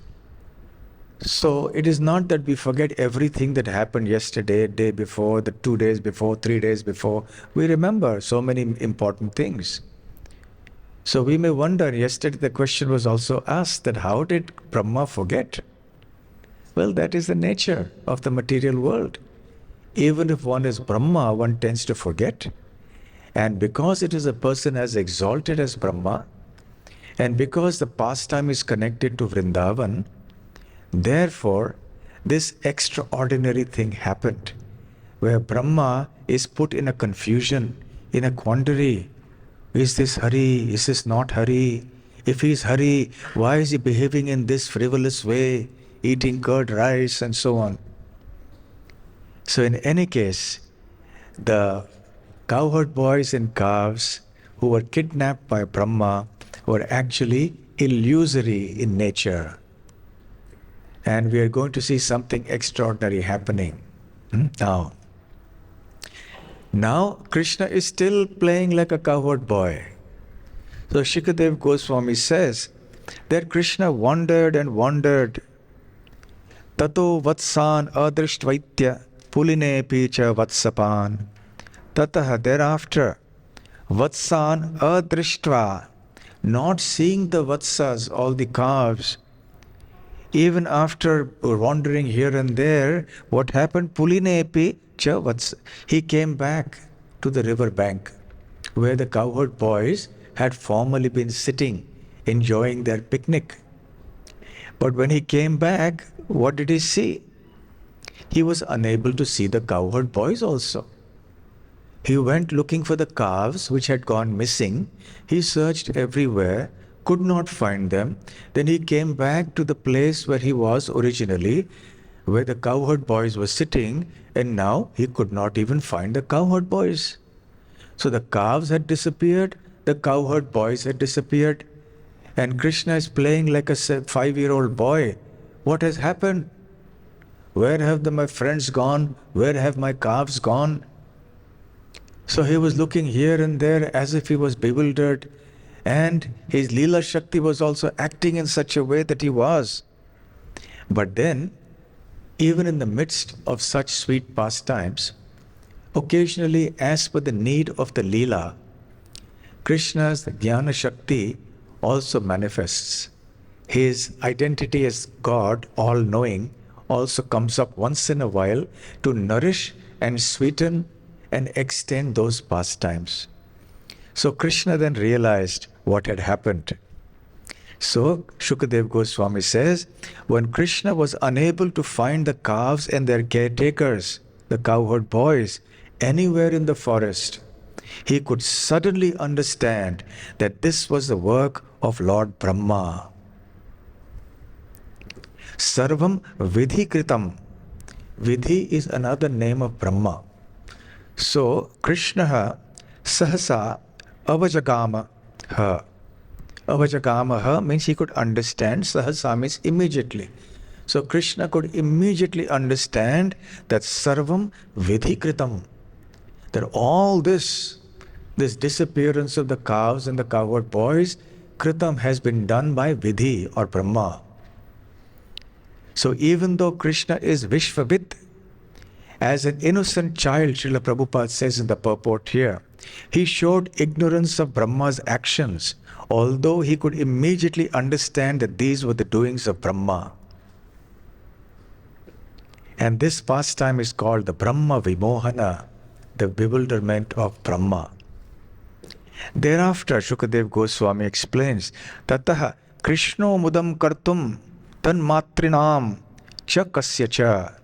Speaker 1: So it is not that we forget everything that happened yesterday, day before, the 2 days before, 3 days before. We remember so many important things. So we may wonder, yesterday the question was also asked that how did Brahma forget? Well, that is the nature of the material world. Even if one is Brahma, one tends to forget. And because it is a person as exalted as Brahma, and because the pastime is connected to Vrindavan, therefore, this extraordinary thing happened, where Brahma is put in a confusion, in a quandary. Is this Hari? Is this not Hari? If he is Hari, why is he behaving in this frivolous way, eating curd rice and so on? So in any case, the cowherd boys and calves who were kidnapped by Brahma were actually illusory in nature. And we are going to see something extraordinary happening. Now Krishna is still playing like a cowherd boy. So Shikadev Goswami says that Krishna wandered and wandered. Tato vatsan adrishtvaitya puline picha vatsapan. Tataha, thereafter, vatsan adrishtva, not seeing the vatsas, all the calves. Even after wandering here and there, what happened? Pulinepi cha vats. He came back to the river bank where the cowherd boys had formerly been sitting, enjoying their picnic. But when he came back, what did he see? he was unable to see the cowherd boys also. He went looking for the calves which had gone missing. He searched everywhere, could not find them. Then he came back to the place where he was originally, where the cowherd boys were sitting, and now he could not even find the cowherd boys. So the calves had disappeared, the cowherd boys had disappeared, and Krishna is playing like a 5-year-old boy. What has happened? Where have my friends gone? Where have my calves gone? So he was looking here and there as if he was bewildered, and his Leela Shakti was also acting in such a way that he was. But then, even in the midst of such sweet pastimes, occasionally, as per the need of the Leela, Krishna's Jnana Shakti also manifests. His identity as God, all-knowing, also comes up once in a while to nourish and sweeten and extend those pastimes. So Krishna then realized what had happened. So Shukadev Goswami says, when Krishna was unable to find the calves and their caretakers, the cowherd boys, anywhere in the forest, he could suddenly understand that this was the work of Lord Brahma. Sarvam Vidhi Kritam. Vidhi is another name of Brahma. So Krishna Sahasa Avajagama. Avajagamaha means he could understand. Sahasa means immediately. So Krishna could immediately understand that Sarvam Vidhikritam, that all this disappearance of the calves and the cowherd boys, Kritam has been done by Vidhi or Brahma. So even though Krishna is Vishvavit, as an innocent child, Srila Prabhupada says in the purport here, he showed ignorance of Brahma's actions, although he could immediately understand that these were the doings of Brahma. And this pastime is called the Brahma Vimohana, the bewilderment of Brahma. Thereafter, Shukadev Goswami explains, Tataha Krishno mudam kartum tan matrinam cha kasya cha.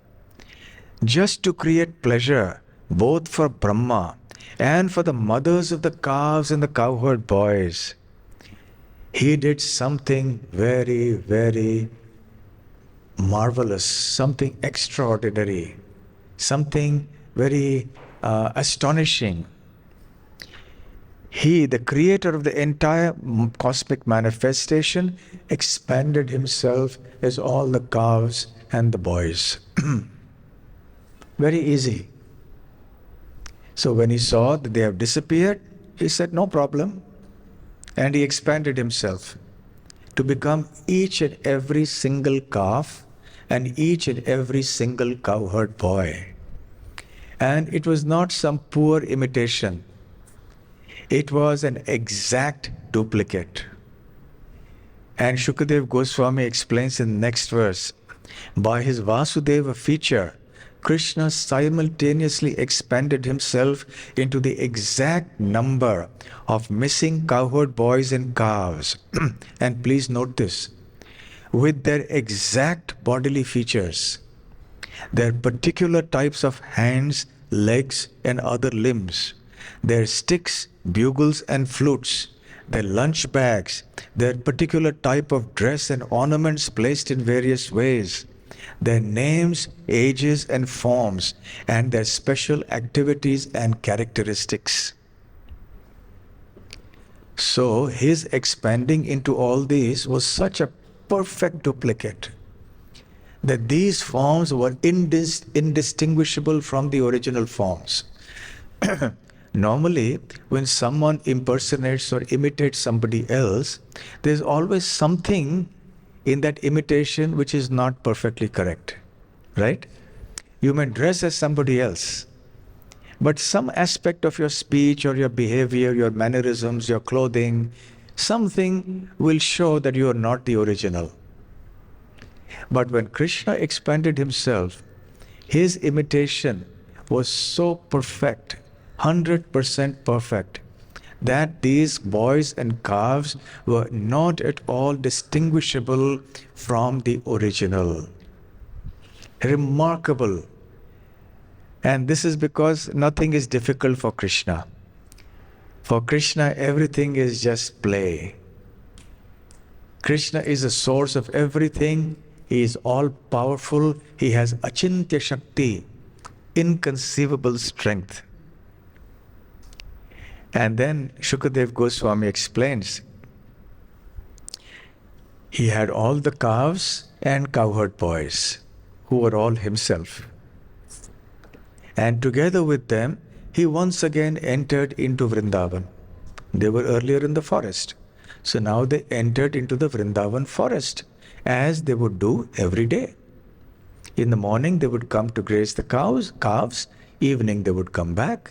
Speaker 1: Just to create pleasure, both for Brahma and for the mothers of the calves and the cowherd boys, he did something very, very marvelous, something extraordinary, something very astonishing. He, the creator of the entire cosmic manifestation, expanded himself as all the calves and the boys. Very easy. So when he saw that they have disappeared, he said, no problem. And he expanded himself to become each and every single calf and each and every single cowherd boy. And it was not some poor imitation. It was an exact duplicate. And Shukadev Goswami explains in the next verse, by his Vasudeva feature, Krishna simultaneously expanded himself into the exact number of missing cowherd boys and calves. And please note this, with their exact bodily features, their particular types of hands, legs, and other limbs, their sticks, bugles, and flutes, their lunch bags, their particular type of dress and ornaments placed in various ways, their names, ages, and forms, and their special activities and characteristics. So his expanding into all these was such a perfect duplicate that these forms were indistinguishable from the original forms. Normally, when someone impersonates or imitates somebody else, there's always something in that imitation which is not perfectly correct, right? You may dress as somebody else, but some aspect of your speech or your behavior, your mannerisms, your clothing, something will show that you are not the original. But when Krishna expanded himself, his imitation was so perfect, 100% perfect, that these boys and calves were not at all distinguishable from the original. Remarkable And this is because nothing is difficult for Krishna. For Krishna, everything is just play. Krishna is the source of everything. He is all powerful. He has achintya shakti, inconceivable strength. And then Shukadev Goswami explains, he had all the calves and cowherd boys, who were all himself. And together with them, he once again entered into Vrindavan. They were earlier in the forest. So now they entered into the Vrindavan forest, as they would do every day. In the morning, they would come to graze the calves. Evening, they would come back.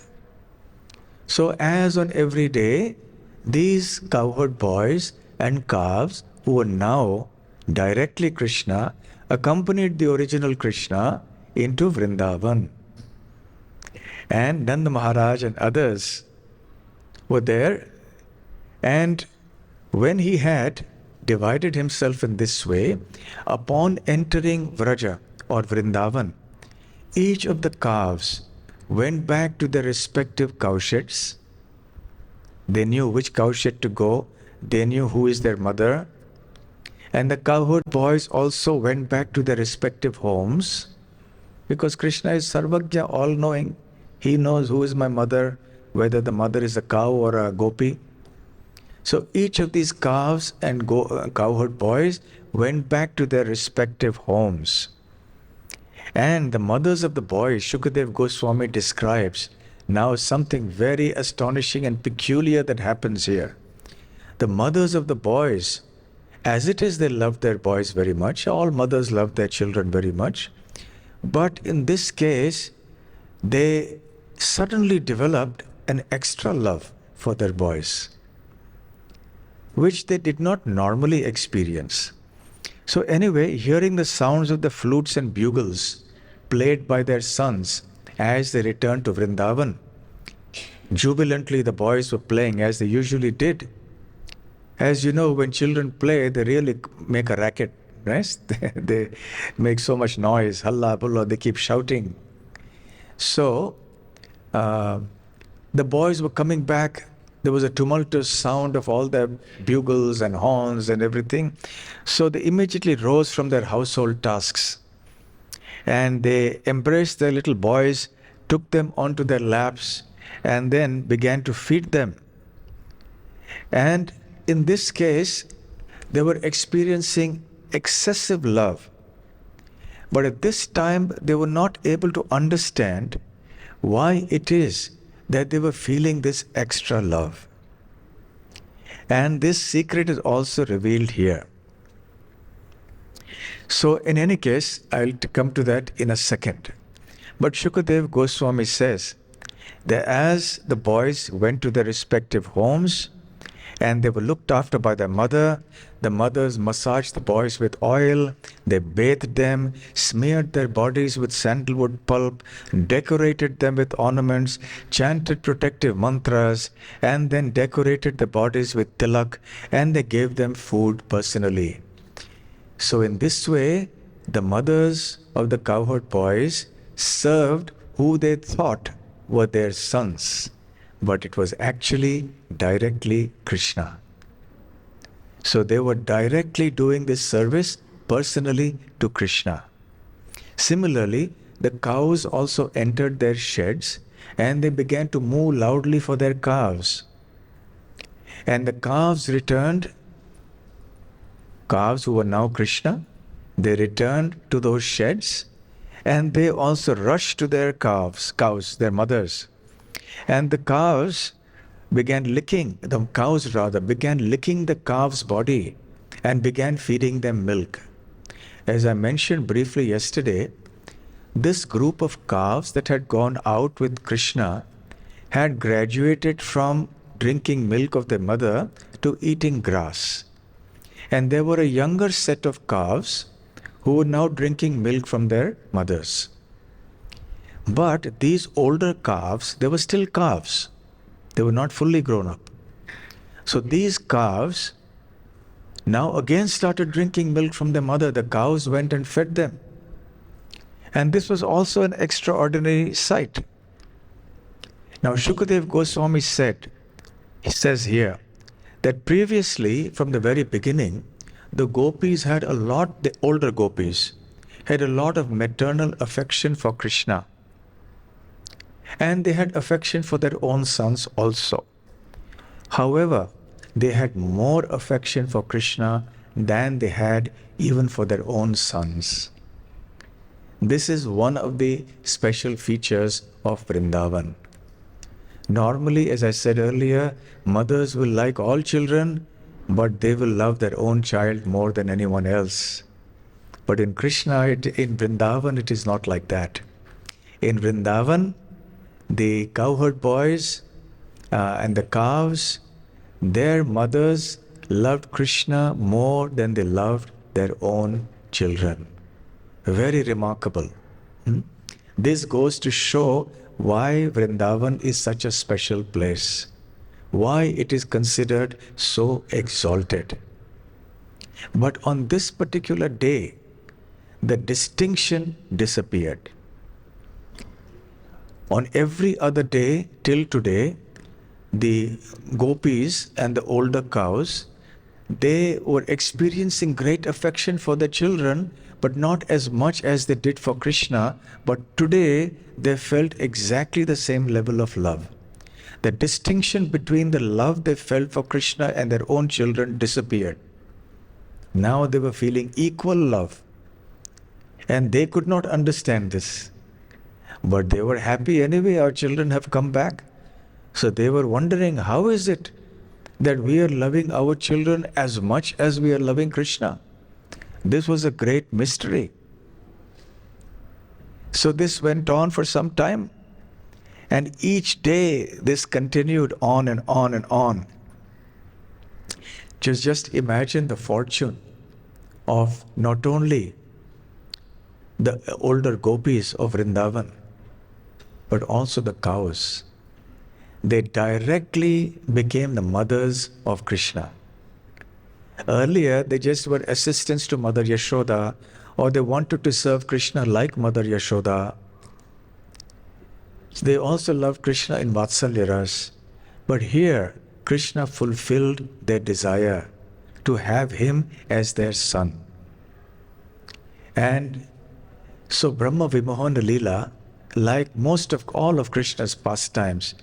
Speaker 1: So as on every day, these cowherd boys and calves, who were now directly Krishna, accompanied the original Krishna into Vrindavan. And Nanda Maharaj and others were there. And when he had divided himself in this way, upon entering Vraja or Vrindavan, each of the calves went back to their respective cowsheds. They knew which cowshed to go. They knew who is their mother. And the cowherd boys also went back to their respective homes, because Krishna is Sarvagya, all-knowing. He knows who is my mother, whether the mother is a cow or a gopi. So each of these calves and cowherd boys went back to their respective homes. And the mothers of the boys, Shukadev Goswami describes now something very astonishing and peculiar that happens here. The mothers of the boys, as it is, they loved their boys very much. All mothers love their children very much. But in this case, they suddenly developed an extra love for their boys, which they did not normally experience. So anyway, hearing the sounds of the flutes and bugles played by their sons as they returned to Vrindavan, jubilantly the boys were playing as they usually did. As you know, when children play, they really make a racket, right? They make so much noise, halla, bulla, they keep shouting. So the boys were coming back. There was a tumultuous sound of all the bugles and horns and everything. So they immediately rose from their household tasks. And they embraced their little boys, took them onto their laps, and then began to feed them. And in this case, they were experiencing excessive love. But at this time, they were not able to understand why it is that they were feeling this extra love. And this secret is also revealed here. So in any case, I'll come to that in a second. But Shukadev Goswami says that as the boys went to their respective homes and they were looked after by their mother, the mothers massaged the boys with oil, they bathed them, smeared their bodies with sandalwood pulp, decorated them with ornaments, chanted protective mantras, and then decorated the bodies with tilak, and they gave them food personally. So in this way, the mothers of the cowherd boys served who they thought were their sons, but it was actually directly Krishna. So they were directly doing this service personally to Krishna. Similarly, the cows also entered their sheds and they began to moo loudly for their calves. And the calves returned, calves who were now Krishna, they returned to those sheds and they also rushed to their cows, their mothers. And the cows began licking the calves' body and began feeding them milk. As I mentioned briefly yesterday, this group of calves that had gone out with Krishna had graduated from drinking milk of their mother to eating grass. And there were a younger set of calves who were now drinking milk from their mothers. But these older calves, they were still calves. They were not fully grown up. So these calves now again started drinking milk from their mother. The cows went and fed them. And this was also an extraordinary sight. Now, Shukadev Goswami he says here, that previously, from the very beginning, the gopis had the older gopis, had a lot of maternal affection for Krishna. And they had affection for their own sons also. However, they had more affection for Krishna than they had even for their own sons. This is one of the special features of Vrindavan. Normally, as I said earlier, mothers will like all children, but they will love their own child more than anyone else. But in Krishna, in Vrindavan, it is not like that. In Vrindavan, the cowherd boys and the calves, their mothers loved Krishna more than they loved their own children. Very remarkable. This goes to show why Vrindavan is such a special place, why it is considered so exalted. But on this particular day, the distinction disappeared. On every other day till today, the gopis and the older cows, they were experiencing great affection for their children, but not as much as they did for Krishna. But today, they felt exactly the same level of love. The distinction between the love they felt for Krishna and their own children disappeared. Now they were feeling equal love. And they could not understand this. But they were happy anyway, our children have come back. So they were wondering, how is it that we are loving our children as much as we are loving Krishna? This was a great mystery. So this went on for some time. And each day this continued on and on and on. Just imagine the fortune of not only the older gopis of Vrindavan, but also the cows. They directly became the mothers of Krishna. Earlier, they just were assistants to Mother Yashoda, or they wanted to serve Krishna like Mother Yashoda. They also loved Krishna in Vatsalya Ras. But here, Krishna fulfilled their desire to have him as their son. And so Brahma Vimohana Lila, like all of Krishna's pastimes,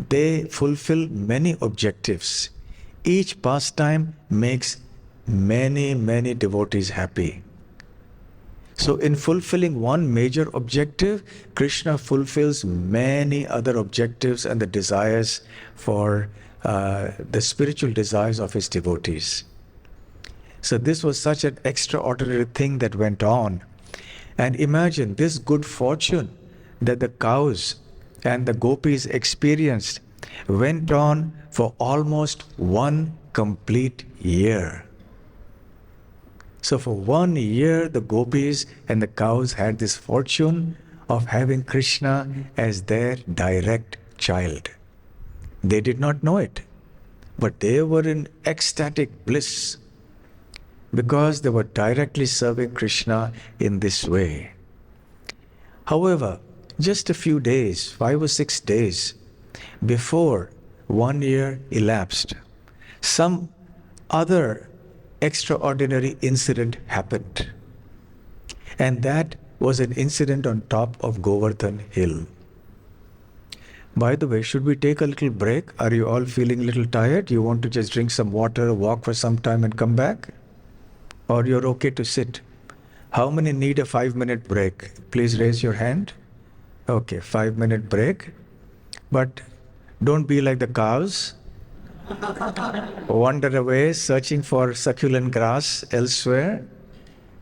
Speaker 1: they fulfill many objectives. Each pastime makes many, many devotees happy. So in fulfilling one major objective, Krishna fulfills many other objectives and the desires for the spiritual desires of his devotees. So this was such an extraordinary thing that went on. And imagine this good fortune that the cows and the gopis experienced went on for almost 1 complete year. So for 1 year, the gopis and the cows had this fortune of having Krishna as their direct child. They did not know it, but they were in ecstatic bliss because they were directly serving Krishna in this way. However, just a few days, 5 or 6 days, before 1 year elapsed, some other extraordinary incident happened. And that was an incident on top of Govardhan Hill. By the way, should we take a little break? Are you all feeling a little tired? You want to just drink some water, walk for some time and come back? Or you're okay to sit? How many need a 5-minute break? Please raise your hand. Okay, 5-minute break. But don't be like the cows. Wander away searching for succulent grass elsewhere.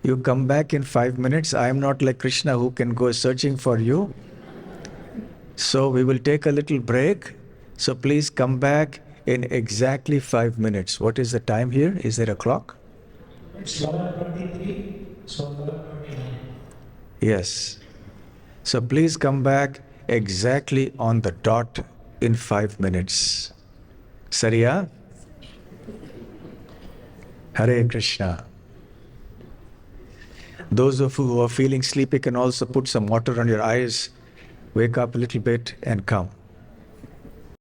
Speaker 1: You come back in 5 minutes. I am not like Krishna who can go searching for you. So we will take a little break. So please come back in exactly 5 minutes. What is the time here? Is there a clock?
Speaker 2: It's 11:23, so 11:29.
Speaker 1: Yes. So please come back exactly on the dot in 5 minutes. Sariya? Hare Krishna. Those of you who are feeling sleepy can also put some water on your eyes, wake up a little bit and come.